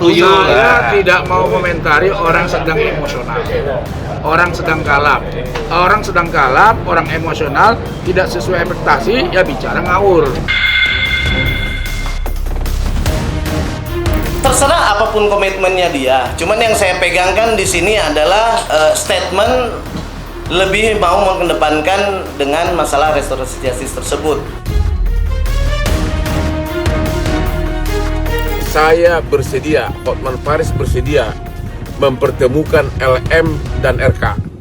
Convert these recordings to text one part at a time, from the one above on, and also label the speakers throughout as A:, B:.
A: setuju.
B: Saya tidak mau komentari orang sedang emosional, orang sedang kalap, orang emosional tidak sesuai ekspektasi, ya bicara ngawur.
A: Terserah apapun komitmennya dia. Cuman yang saya pegangkan di sini adalah statement lebih mau mengedepankan dengan masalah restorasi justice tersebut.
C: Saya bersedia, Hotman Paris bersedia mempertemukan LM dan RK.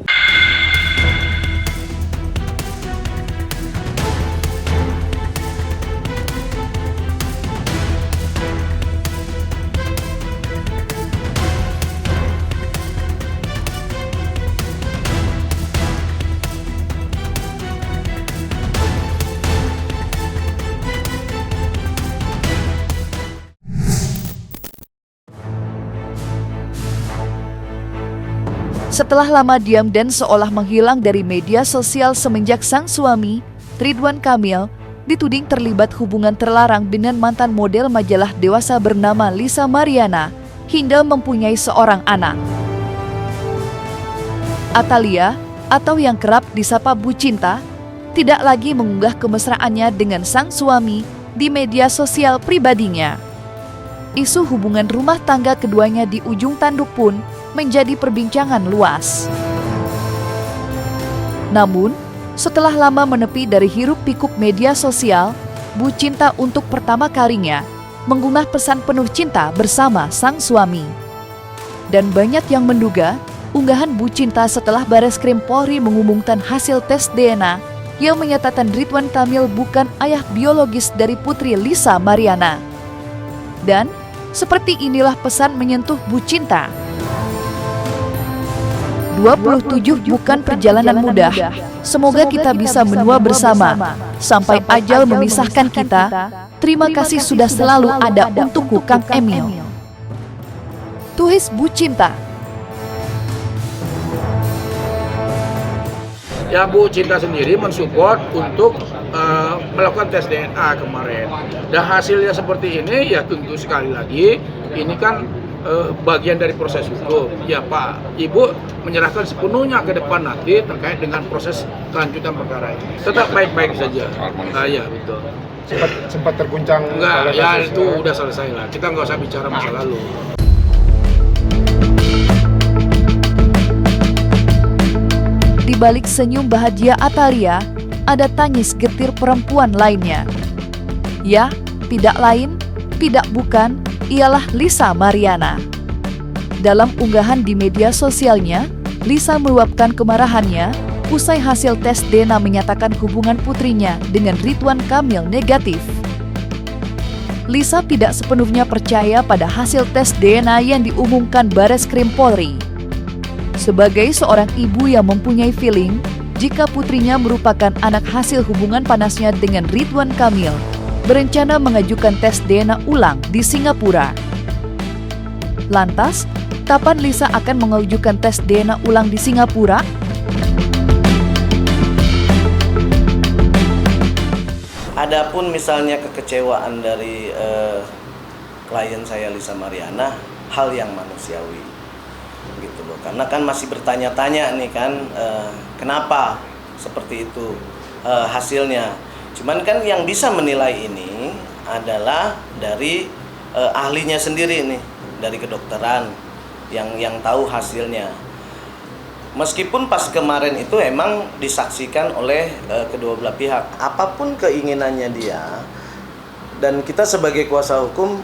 D: Setelah lama diam dan seolah menghilang dari media sosial semenjak sang suami, Ridwan Kamil, dituding terlibat hubungan terlarang dengan mantan model majalah dewasa bernama Lisa Mariana hingga mempunyai seorang anak. Atalia, atau yang kerap disapa Bu Cinta, tidak lagi mengunggah kemesraannya dengan sang suami di media sosial pribadinya. Isu hubungan rumah tangga keduanya di ujung tanduk pun menjadi perbincangan luas. Namun, setelah lama menepi dari hiruk-pikuk media sosial, Bu Cinta untuk pertama kalinya mengunggah pesan penuh cinta bersama sang suami. Dan banyak yang menduga, unggahan Bu Cinta setelah Bareskrim Polri mengumumkan hasil tes DNA yang menyatakan Ridwan Kamil bukan ayah biologis dari putri Lisa Mariana. Dan seperti inilah pesan menyentuh Bu Cinta. 27 bukan perjalanan mudah. Semoga kita bisa menua bersama sampai ajal memisahkan kita. Terima kasih sudah selalu ada untukku, Kang Emil. Tulis Bu Cinta.
B: Ya, Bu Cinta sendiri mensupport untuk melakukan tes DNA kemarin. Dan hasilnya seperti ini, ya tentu sekali lagi ini kan bagian dari proses hukum. Ya Pak, Ibu menyerahkan sepenuhnya ke depan nanti terkait dengan proses kelanjutan perkara ini. Tetap baik-baik saja. Ya betul.
E: Sempat terguncang.
B: Enggak, ya itu udah selesai lah. Kita nggak usah bicara masa lalu.
D: Di balik senyum bahagia Atalia, ada tangis getir perempuan lainnya. Ya, tidak lain, tidak bukan, ialah Lisa Mariana. Dalam unggahan di media sosialnya, Lisa meluapkan kemarahannya usai hasil tes DNA menyatakan hubungan putrinya dengan Ridwan Kamil negatif. Lisa tidak sepenuhnya percaya pada hasil tes DNA yang diumumkan Bareskrim Polri. Sebagai seorang ibu yang mempunyai feeling, jika putrinya merupakan anak hasil hubungan panasnya dengan Ridwan Kamil, berencana mengajukan tes DNA ulang di Singapura. Lantas, kapan Lisa akan mengajukan tes DNA ulang di Singapura?
A: Adapun misalnya kekecewaan dari klien saya Lisa Mariana, hal yang manusiawi, gitu loh. Karena kan masih bertanya-tanya nih kan, kenapa seperti itu hasilnya. Cuman kan yang bisa menilai ini adalah dari ahlinya sendiri nih, dari kedokteran yang tahu hasilnya. Meskipun pas kemarin itu emang disaksikan oleh kedua belah pihak, apapun keinginannya dia, dan kita sebagai kuasa hukum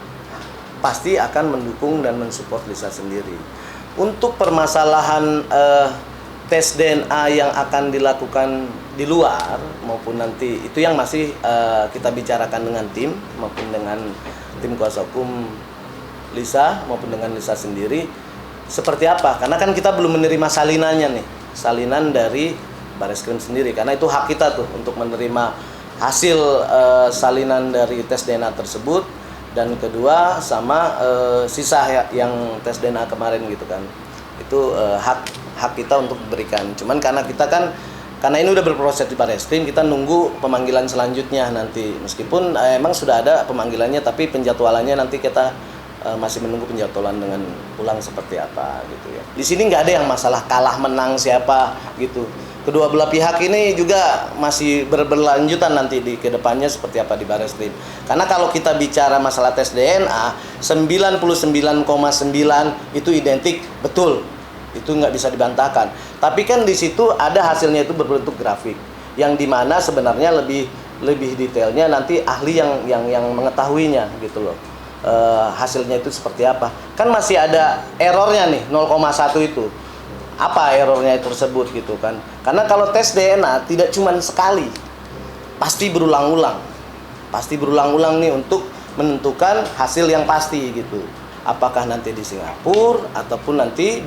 A: pasti akan mendukung dan mensupport Lisa sendiri. Untuk permasalahan tes DNA yang akan dilakukan di luar maupun nanti itu yang masih kita bicarakan dengan tim maupun dengan tim kuasa hukum Lisa maupun dengan Lisa sendiri seperti apa, karena kan kita belum menerima salinannya nih, salinan dari Bareskrim sendiri, karena itu hak kita tuh untuk menerima hasil salinan dari tes DNA tersebut, dan kedua sama sisa yang tes DNA kemarin gitu kan, itu hak kita untuk berikan. Cuman karena kita kan ini udah berproses di Bareskrim, kita nunggu pemanggilan selanjutnya nanti. Meskipun emang sudah ada pemanggilannya, tapi penjadwalannya nanti kita masih menunggu penjadwalan dengan ulang seperti apa gitu ya. Di sini nggak ada yang masalah kalah menang siapa gitu. Kedua belah pihak ini juga masih berlanjutan nanti di kedepannya seperti apa di Barreskrim. Karena kalau kita bicara masalah tes DNA, 99,9 itu identik betul. Itu nggak bisa dibantahkan. Tapi kan di situ ada hasilnya itu berbentuk grafik. Yang dimana sebenarnya lebih detailnya nanti ahli yang mengetahuinya gitu loh. Hasilnya itu seperti apa. Kan masih ada errornya nih 0,1 itu. Apa errornya tersebut gitu kan. Karena kalau tes DNA tidak cuma sekali, pasti berulang-ulang. Pasti berulang-ulang nih untuk menentukan hasil yang pasti gitu. Apakah nanti di Singapura ataupun nanti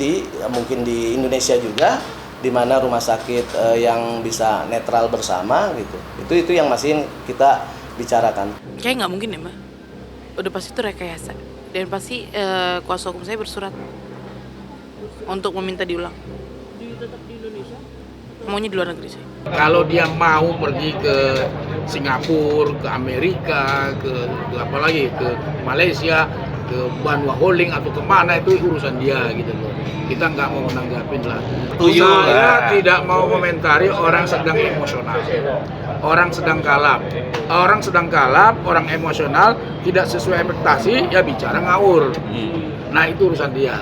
A: mungkin di Indonesia juga, di mana rumah sakit yang bisa netral bersama gitu. Itu yang masih kita bicarakan.
F: Kayak nggak mungkin ya, Mbak. Udah pasti itu rekayasa. Dan pasti kuasa hukum saya bersurat untuk meminta diulang. Tetap di Indonesia? Maunya di luar negeri sih.
B: Kalau dia mau pergi ke Singapura, ke Amerika, ke apa lagi, ke Malaysia, ke Banua Holding atau kemana, itu urusan dia gitu loh. Kita nggak mau menanggapin lah. Saya tidak mau komentari orang sedang emosional, orang sedang kalap, orang emosional tidak sesuai ekspektasi, ya bicara ngawur. Nah itu urusan dia.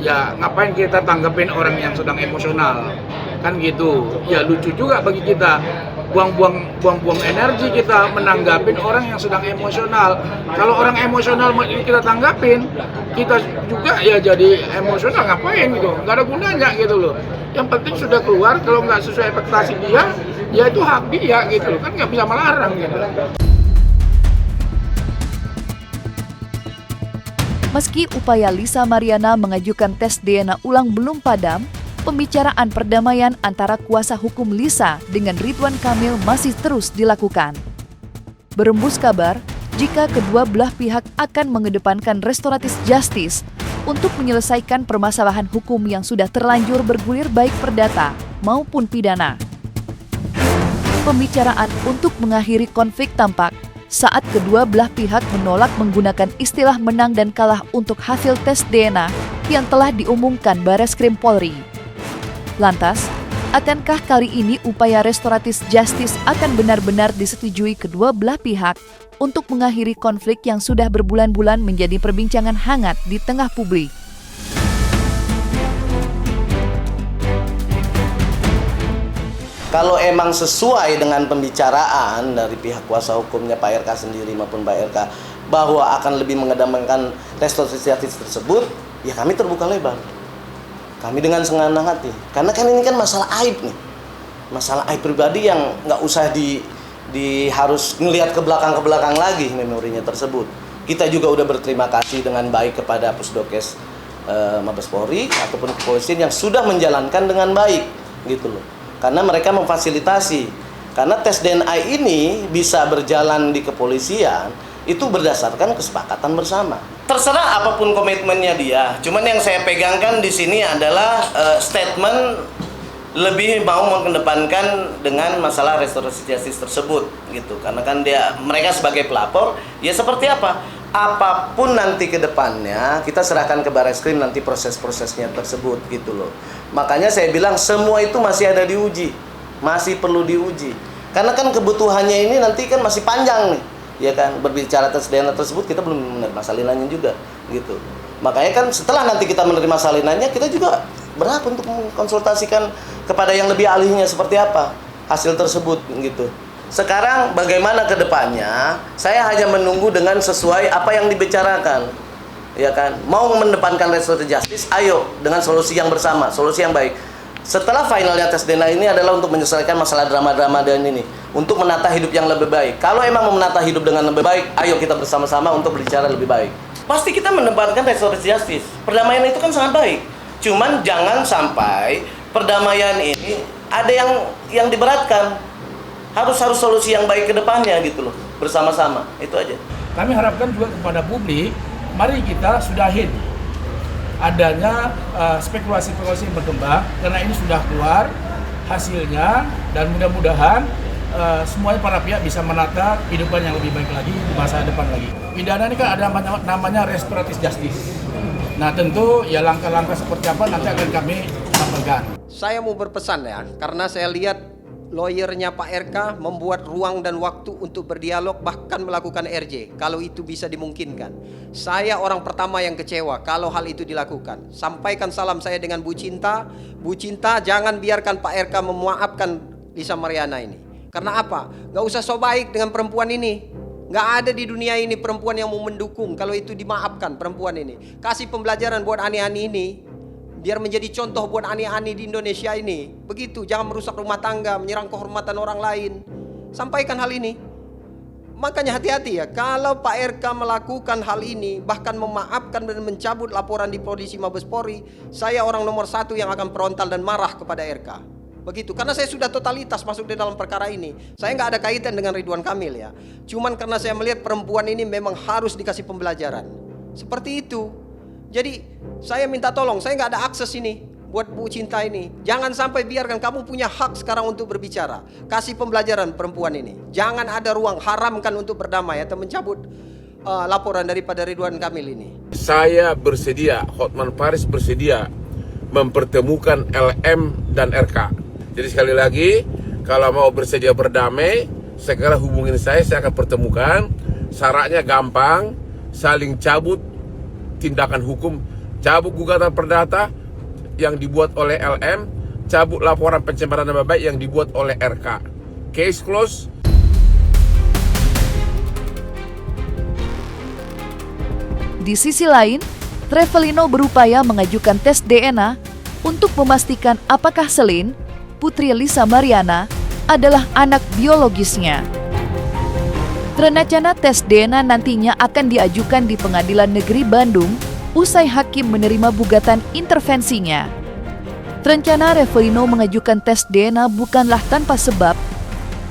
B: Ya ngapain kita tanggapin orang yang sedang emosional, kan gitu. Ya lucu juga bagi kita, buang-buang energi kita menanggapin orang yang sedang emosional. Kalau orang emosional kita tanggapin, kita juga ya jadi emosional, ngapain gitu, nggak ada gunanya gitu loh. Yang penting sudah keluar, kalau nggak sesuai ekspektasi dia, ya itu hak dia gitu, kan nggak bisa melarang gitu.
D: Meski upaya Lisa Mariana mengajukan tes DNA ulang belum padam, pembicaraan perdamaian antara kuasa hukum Lisa dengan Ridwan Kamil masih terus dilakukan. Berembus kabar jika kedua belah pihak akan mengedepankan restoratif justice untuk menyelesaikan permasalahan hukum yang sudah terlanjur bergulir baik perdata maupun pidana. Pembicaraan untuk mengakhiri konflik tampak saat kedua belah pihak menolak menggunakan istilah menang dan kalah untuk hasil tes DNA yang telah diumumkan Barreskrim Polri. Lantas, akankah kali ini upaya restoratif justice akan benar-benar disetujui kedua belah pihak untuk mengakhiri konflik yang sudah berbulan-bulan menjadi perbincangan hangat di tengah publik?
A: Kalau emang sesuai dengan pembicaraan dari pihak kuasa hukumnya Pak RK sendiri maupun Pak RK bahwa akan lebih mengedepankan restoratif justice tersebut, ya kami terbuka lebar. Kami dengan senang hati. Karena kan ini kan masalah aib nih. Masalah aib pribadi yang nggak usah harus ngelihat ke belakang lagi memorinya tersebut. Kita juga udah berterima kasih dengan baik kepada Pusdokes Mabes Polri ataupun kepolisian yang sudah menjalankan dengan baik gitu loh. Karena mereka memfasilitasi. Karena tes DNA ini bisa berjalan di kepolisian itu berdasarkan kesepakatan bersama. Terserah apapun komitmennya dia. Cuman yang saya pegangkan di sini adalah statement lebih mau mengedepankan dengan masalah restoratif justice tersebut gitu. Karena kan mereka sebagai pelapor, ya seperti apa? Apapun nanti ke depannya kita serahkan ke Barreskrim nanti proses-prosesnya tersebut gitu loh. Makanya saya bilang semua itu masih ada diuji, masih perlu diuji. Karena kan kebutuhannya ini nanti kan masih panjang nih, ya kan. Berbicara tes DNA tersebut kita belum menerima salinannya juga gitu. Makanya kan setelah nanti kita menerima salinannya kita juga berhak untuk mengkonsultasikan kepada yang lebih ahlinya seperti apa hasil tersebut gitu. Sekarang bagaimana ke depannya, saya hanya menunggu dengan sesuai apa yang dibicarakan. Ya kan, mau mendepankan restoratif justice, ayo dengan solusi yang bersama, solusi yang baik. Setelah finalnya tes DNA ini adalah untuk menyelesaikan masalah drama-drama dan ini, untuk menata hidup yang lebih baik. Kalau emang mau menata hidup dengan lebih baik, ayo kita bersama-sama untuk berbicara lebih baik. Pasti kita mendepankan restoratif justice. Perdamaian itu kan sangat baik. Cuman jangan sampai perdamaian ini ada yang diberatkan. Harus solusi yang baik ke depannya gitu loh, bersama-sama. Itu aja.
B: Kami harapkan juga kepada publik, mari kita sudahin adanya spekulasi-spekulasi yang berkembang, karena ini sudah keluar hasilnya, dan mudah-mudahan semuanya para pihak bisa menata kehidupan yang lebih baik lagi di masa depan lagi. pidana ini kan ada namanya restoratif justice. Nah tentu ya langkah-langkah seperti apa nanti akan kami sampaikan.
G: Saya mau berpesan ya, karena saya lihat lawyernya Pak RK membuat ruang dan waktu untuk berdialog, bahkan melakukan RJ kalau itu bisa dimungkinkan. Saya orang pertama yang kecewa kalau hal itu dilakukan. Sampaikan salam saya dengan Bu Cinta. Bu Cinta, jangan biarkan Pak RK memaafkan Lisa Mariana ini. Karena apa? Gak usah so baik dengan perempuan ini. Gak ada di dunia ini perempuan yang mau mendukung kalau itu dimaafkan perempuan ini. Kasih pembelajaran buat ani-ani ini, biar menjadi contoh buat ani-ani di Indonesia ini. Begitu, jangan merusak rumah tangga, menyerang kehormatan orang lain. Sampaikan hal ini. Makanya hati-hati ya, kalau Pak RK melakukan hal ini, bahkan memaafkan dan mencabut laporan di Polisi Mabes Polri, saya orang nomor 1 yang akan frontal dan marah kepada RK. Begitu, karena saya sudah totalitas masuk di dalam perkara ini. Saya nggak ada kaitan dengan Ridwan Kamil ya. Cuman karena saya melihat perempuan ini memang harus dikasih pembelajaran. Seperti itu. Jadi saya minta tolong, saya nggak ada akses ini buat Bu Cinta ini. Jangan sampai biarkan, kamu punya hak sekarang untuk berbicara. Kasih pembelajaran perempuan ini. Jangan ada ruang, haramkan untuk berdamai atau mencabut laporan daripada Ridwan Kamil ini.
C: Saya bersedia, Hotman Paris bersedia mempertemukan LM dan RK. Jadi sekali lagi, kalau mau bersedia berdamai, segera hubungin saya akan pertemukan. Syaratnya gampang, saling cabut tindakan hukum, cabut gugatan perdata yang dibuat oleh LM, cabut laporan pencemaran nama baik yang dibuat oleh RK. Case close.
D: Di sisi lain, Revelino berupaya mengajukan tes DNA untuk memastikan apakah Selin, putri Lisa Mariana, adalah anak biologisnya. Rencana tes DNA nantinya akan diajukan di Pengadilan Negeri Bandung usai hakim menerima gugatan intervensinya. Rencana Revelino mengajukan tes DNA bukanlah tanpa sebab.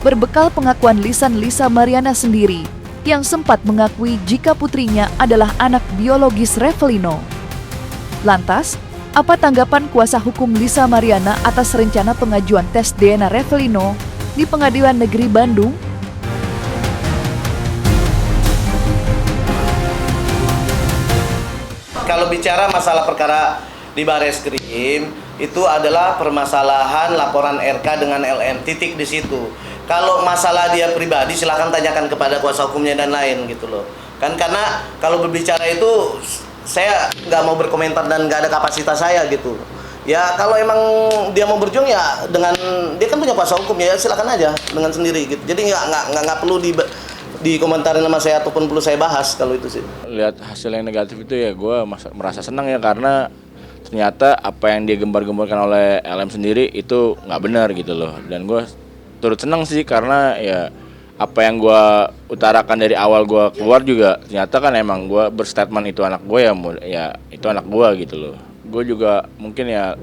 D: Berbekal pengakuan lisan Lisa Mariana sendiri yang sempat mengakui jika putrinya adalah anak biologis Revelino. Lantas, apa tanggapan kuasa hukum Lisa Mariana atas rencana pengajuan tes DNA Revelino di Pengadilan Negeri Bandung?
A: Kalau bicara masalah perkara di Bareskrim, itu adalah permasalahan laporan RK dengan LM, titik di situ. Kalau masalah dia pribadi, silahkan tanyakan kepada kuasa hukumnya dan lain gitu loh. Kan karena kalau berbicara itu saya nggak mau berkomentar dan nggak ada kapasitas saya gitu. Ya kalau emang dia mau berjuang ya dengan dia kan punya kuasa hukum ya silakan aja dengan sendiri gitu. Jadi nggak perlu dikomentarin sama saya ataupun perlu saya bahas kalau itu sih.
H: Lihat hasil yang negatif itu ya gue merasa senang ya karena ternyata apa yang dia gembar-gemborkan oleh LM sendiri itu nggak benar gitu loh. Dan gue turut senang sih karena ya apa yang gue utarakan dari awal gue keluar juga ternyata kan emang gue berstatement itu anak gue ya itu anak gue gitu loh. Gue juga mungkin ya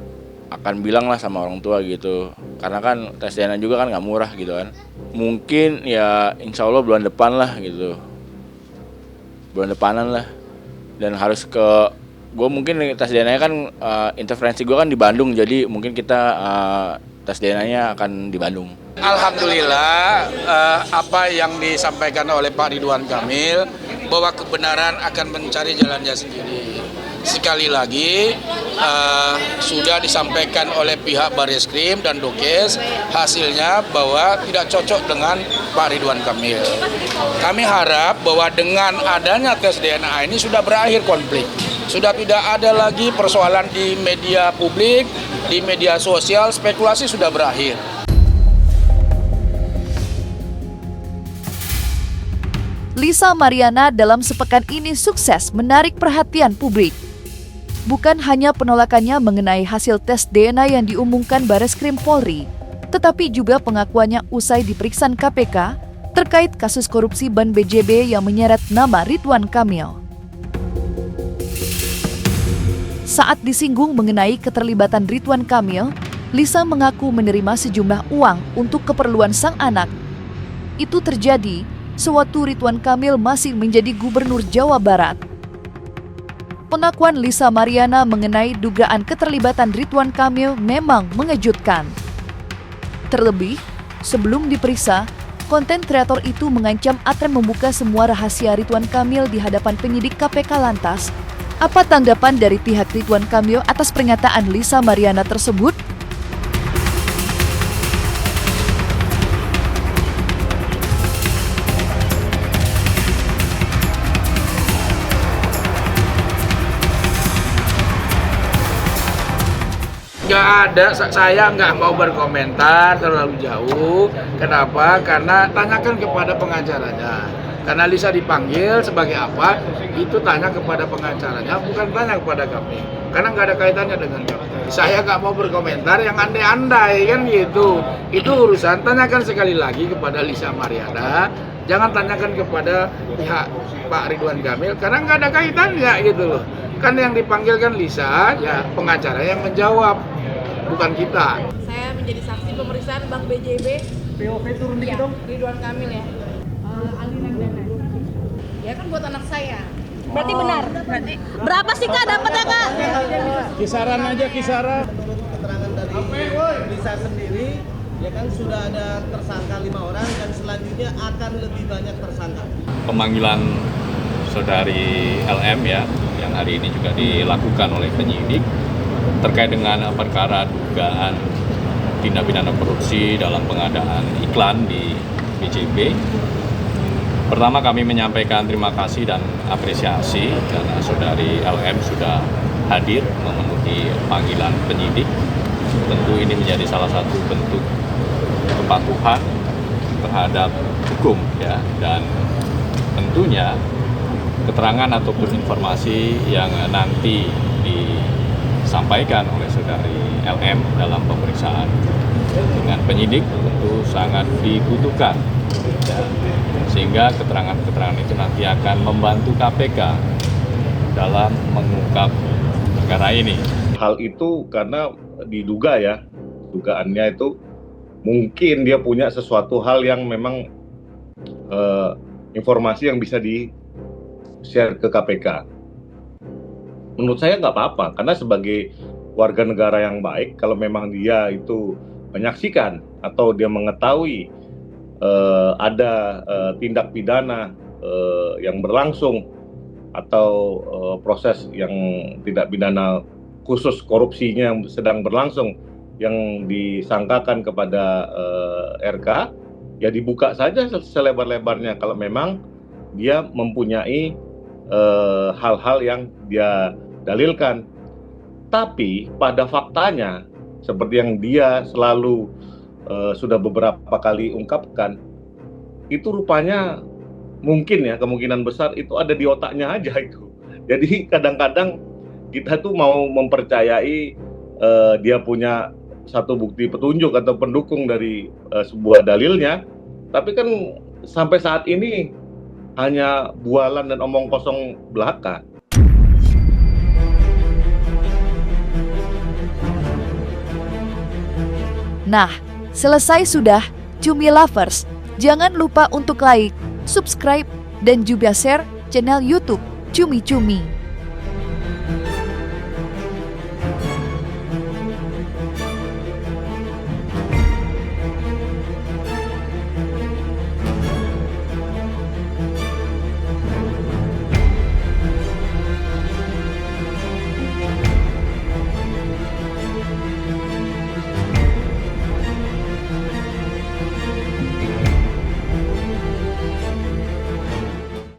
H: akan bilang lah sama orang tua gitu karena kan tes DNA juga kan nggak murah gitu kan. Mungkin ya insya Allah bulan depan lah gitu, bulan depanan lah. Dan harus ke gue mungkin tes DNA kan interferensi gue kan di Bandung, jadi mungkin kita tes DNA-nya akan di Bandung.
B: Alhamdulillah apa yang disampaikan oleh Pak Ridwan Kamil bahwa kebenaran akan mencari jalannya sendiri. Sekali lagi sudah disampaikan oleh pihak Bareskrim dan Dokes hasilnya bahwa tidak cocok dengan Pak Ridwan Kamil. Kami harap bahwa dengan adanya tes DNA ini sudah berakhir konflik. Sudah tidak ada lagi persoalan di media publik, di media sosial, spekulasi sudah berakhir.
D: Lisa Mariana dalam sepekan ini sukses menarik perhatian publik. Bukan hanya penolakannya mengenai hasil tes DNA yang diumumkan Bareskrim Polri, tetapi juga pengakuannya usai diperiksa KPK terkait kasus korupsi Ban BJB yang menyeret nama Ridwan Kamil. Saat disinggung mengenai keterlibatan Ridwan Kamil, Lisa mengaku menerima sejumlah uang untuk keperluan sang anak. Itu terjadi sewaktu Ridwan Kamil masih menjadi Gubernur Jawa Barat. Pengakuan Lisa Mariana mengenai dugaan keterlibatan Ridwan Kamil memang mengejutkan. Terlebih, sebelum diperiksa, konten kreator itu mengancam akan membuka semua rahasia Ridwan Kamil di hadapan penyidik KPK lantas. Apa tanggapan dari pihak Ridwan Kamil atas pernyataan Lisa Mariana tersebut?
B: Nggak ada, saya nggak mau berkomentar terlalu jauh. Kenapa? Karena tanyakan kepada pengacaranya. Karena Lisa dipanggil sebagai apa, itu tanya kepada pengacaranya, bukan tanya kepada kami. Karena nggak ada kaitannya dengan kami. Saya nggak mau berkomentar yang andai-andai kan gitu. Itu urusan, tanyakan sekali lagi kepada Lisa Mariana. Jangan tanyakan kepada pihak Pak Ridwan Kamil, karena nggak ada kaitannya gitu loh. Kan yang dipanggil kan Lisa, ya pengacara yang menjawab, bukan kita.
F: Saya menjadi saksi pemeriksaan Bank BJB.
I: POV turun dikit dong.
F: Ridwan Kamil ya. Aliran dana. Ya kan buat anak saya.
I: Berarti benar.
F: Berarti
I: Berapa sih Kak dapatnya Kak?
B: Kisaran aja, kisaran.
J: Keterangan dari Lisa sendiri, ya kan sudah ada tersangka 5 orang dan selanjutnya akan lebih banyak tersangka.
K: Pemanggilan saudari LM ya, yang hari ini juga dilakukan oleh penyidik terkait dengan perkara dugaan tindak pidana korupsi dalam pengadaan iklan di BJB. Pertama kami menyampaikan terima kasih dan apresiasi karena saudari LM sudah hadir memenuhi panggilan penyidik. Tentu ini menjadi salah satu bentuk kepatuhan terhadap hukum ya, dan tentunya keterangan ataupun informasi yang nanti disampaikan oleh saudari LM dalam pemeriksaan dengan penyidik tentu sangat dibutuhkan ya, sehingga keterangan-keterangan itu nanti akan membantu KPK dalam mengungkap perkara ini.
L: Hal itu karena diduga ya, dugaannya itu mungkin dia punya sesuatu hal yang memang informasi yang bisa di-share ke KPK. Menurut saya nggak apa-apa, karena sebagai warga negara yang baik, kalau memang dia itu menyaksikan atau dia mengetahui ada tindak pidana yang berlangsung atau proses yang tidak pidana khusus korupsinya yang sedang berlangsung yang disangkakan kepada RK, ya dibuka saja selebar-lebarnya kalau memang dia mempunyai hal-hal yang dia dalilkan. Tapi pada faktanya seperti yang dia selalu sudah beberapa kali ungkapkan, itu rupanya mungkin ya, kemungkinan besar itu ada di otaknya aja itu. Jadi kadang-kadang kita tuh mau mempercayai dia punya satu bukti petunjuk atau pendukung dari sebuah dalilnya, tapi kan sampai saat ini hanya bualan dan omong kosong belaka.
D: Nah, selesai sudah, Cumi Lovers. Jangan lupa untuk like, subscribe, dan juga share channel YouTube Cumi Cumi.